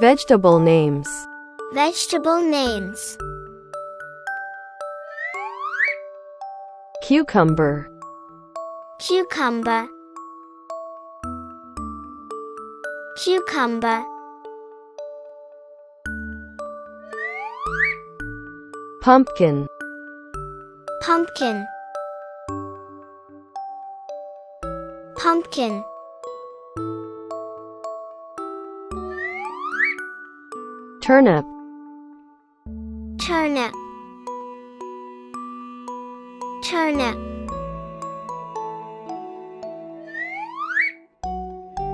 Vegetable names. Vegetable names. Cucumber. Cucumber. Cucumber. Pumpkin. Pumpkin. Pumpkin. Turnip. Turnip. Turnip.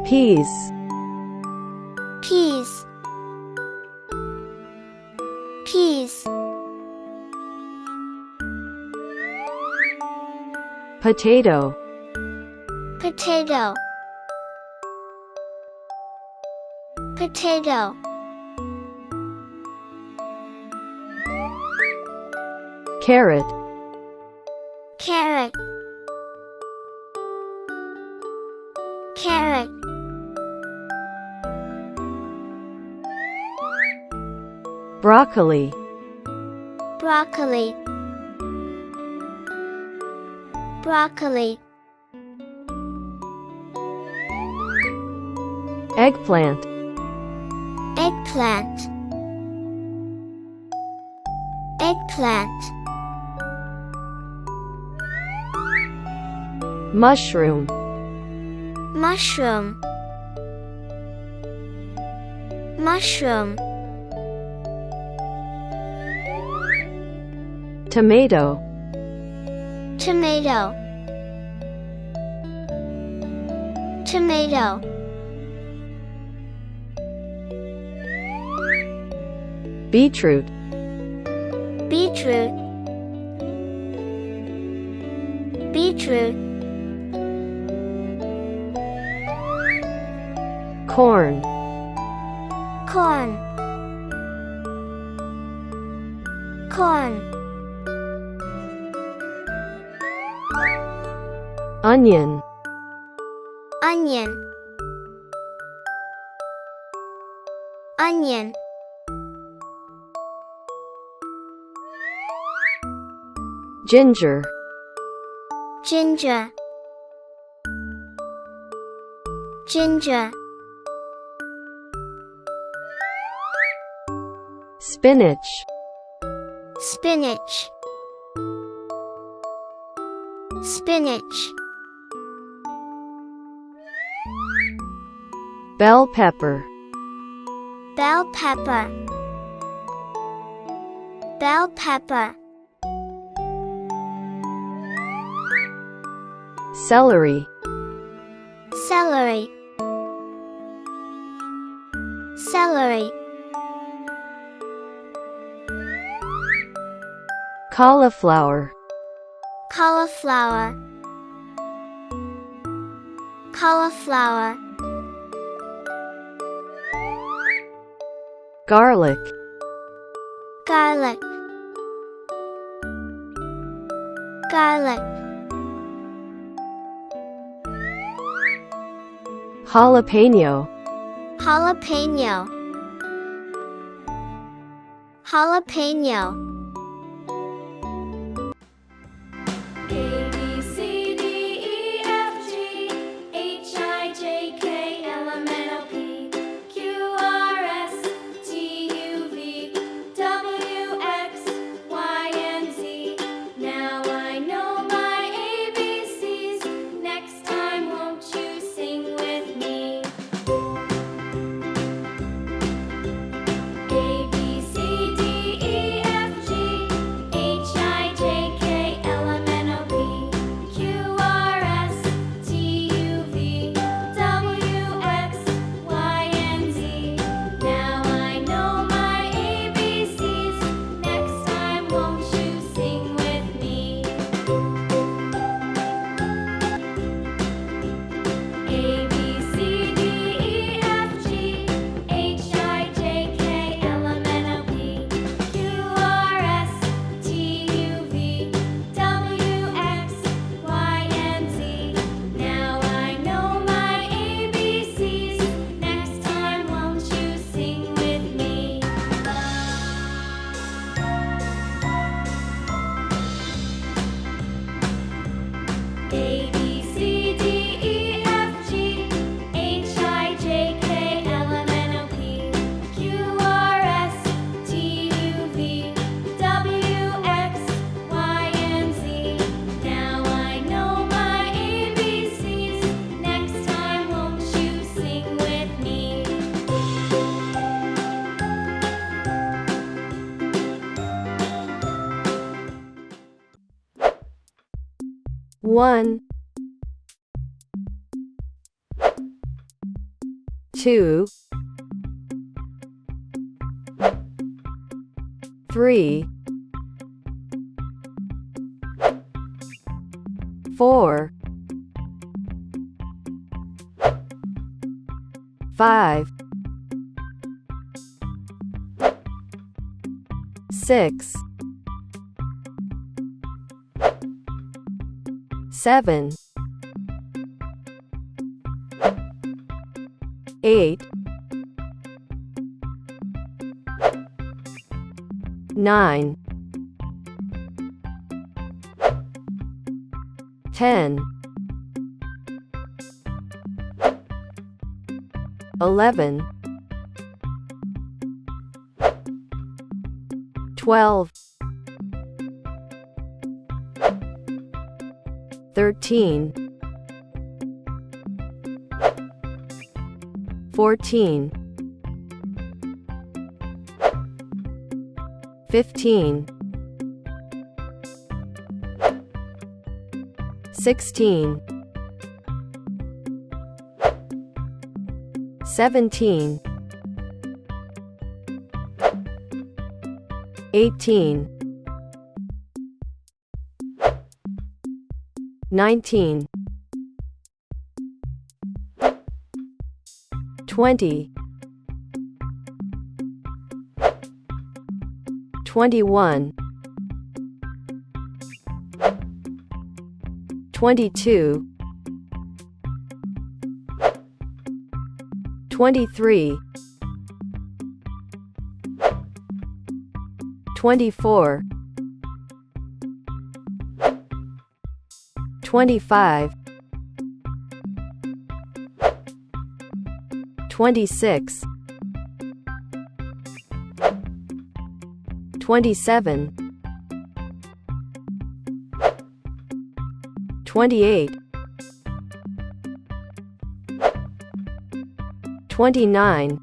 Peas. Peas. Peas. Potato. Potato. Potato. Carrot. Carrot. Carrot. Broccoli. Broccoli. Broccoli. Eggplant. Eggplant. Eggplant. Mushroom. Mushroom. Mushroom. Tomato. Tomato. Tomato. Beetroot. Beetroot. Beetroot. Corn. Corn. Corn. Onion. Onion. Onion. Ginger. Ginger. Ginger. Spinach. Spinach. Spinach. Bell pepper. Bell pepper. Bell pepper. Celery. Celery. Celery. Cauliflower. Cauliflower. Cauliflower. Garlic. Garlic. Garlic. Jalapeno. Jalapeno. Jalapeno. A, B, C, D, E, F, G, H, I, J, K, L, M, N, O, P, Q, R, S, T, U, V, W, X, Y, and Z. Now I know my ABCs. Next time, won't you sing with me? A, B, C, D, E, F, G, 1, 2, 3, 4, 5, 6, 7, 8, 9, 10, 11, 12, 13, 14, 15, 16, 17, 18, 19, 20, 21, 22, 23, 24, 25, 26, 27, 28, 29,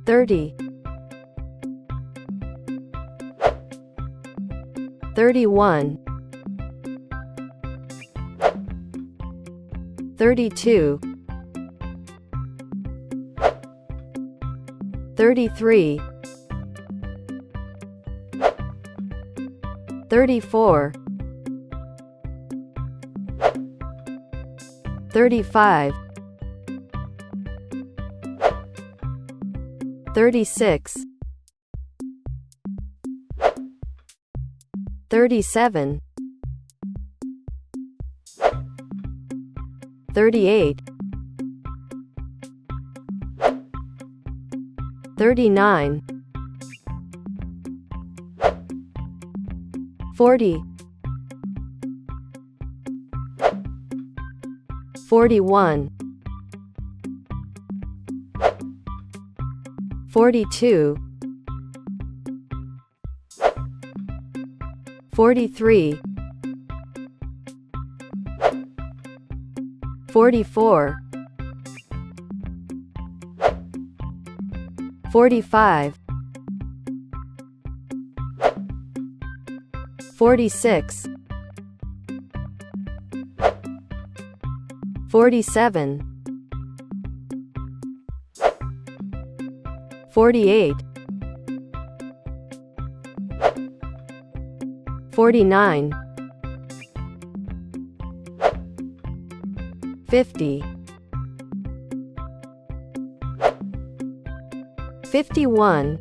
30, 31, 32, 33, 34, 35, 36, 37, 38, 39, 40, 41, 42, 43, 44, 45, 46, 47, 48, 49, 50, 51,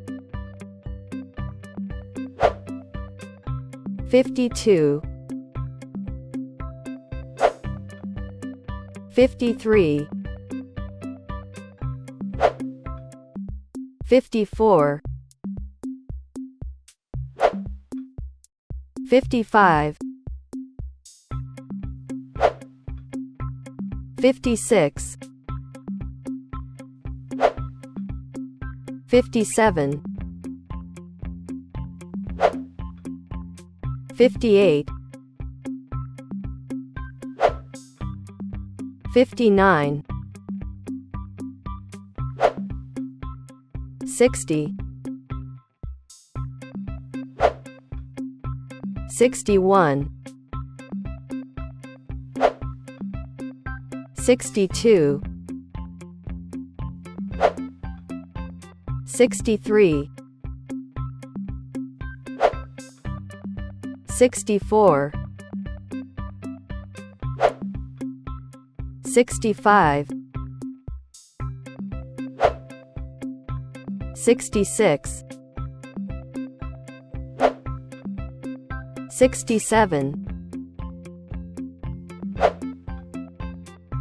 52, 53, 54, 55, 56, 57, 58, 59, 60, 61, 62, 63, 64, 65, 66, 67,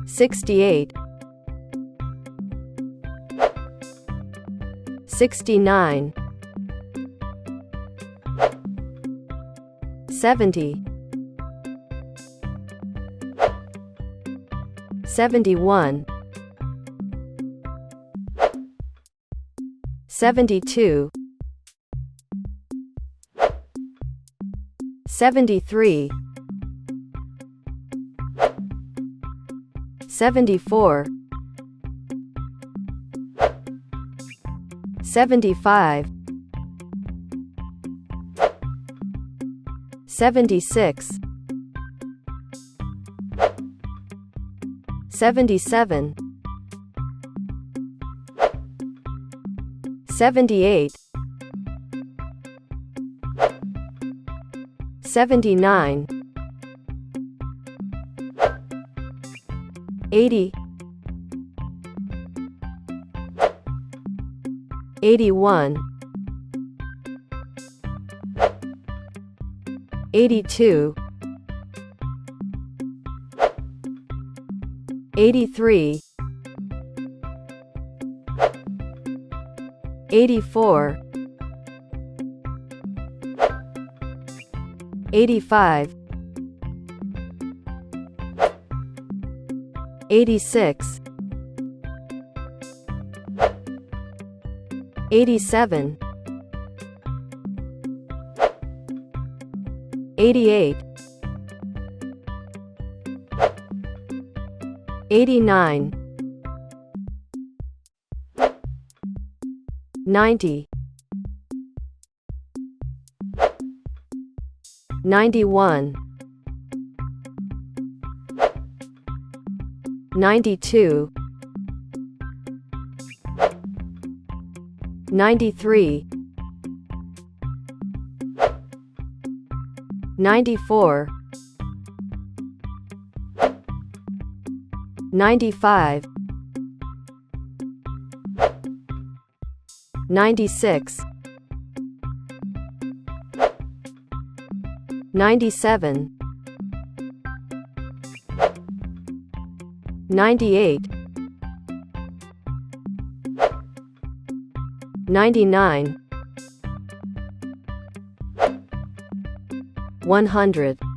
68, 69, 70, 71, 72, 73, 74, 75, 76, 77, 78, 79, 80, 81, 82, 83, 84, 85, 86, 87, 88, 89, 90, 91, 92, 93, 94, 95, 96, 97, 98, 99, 100.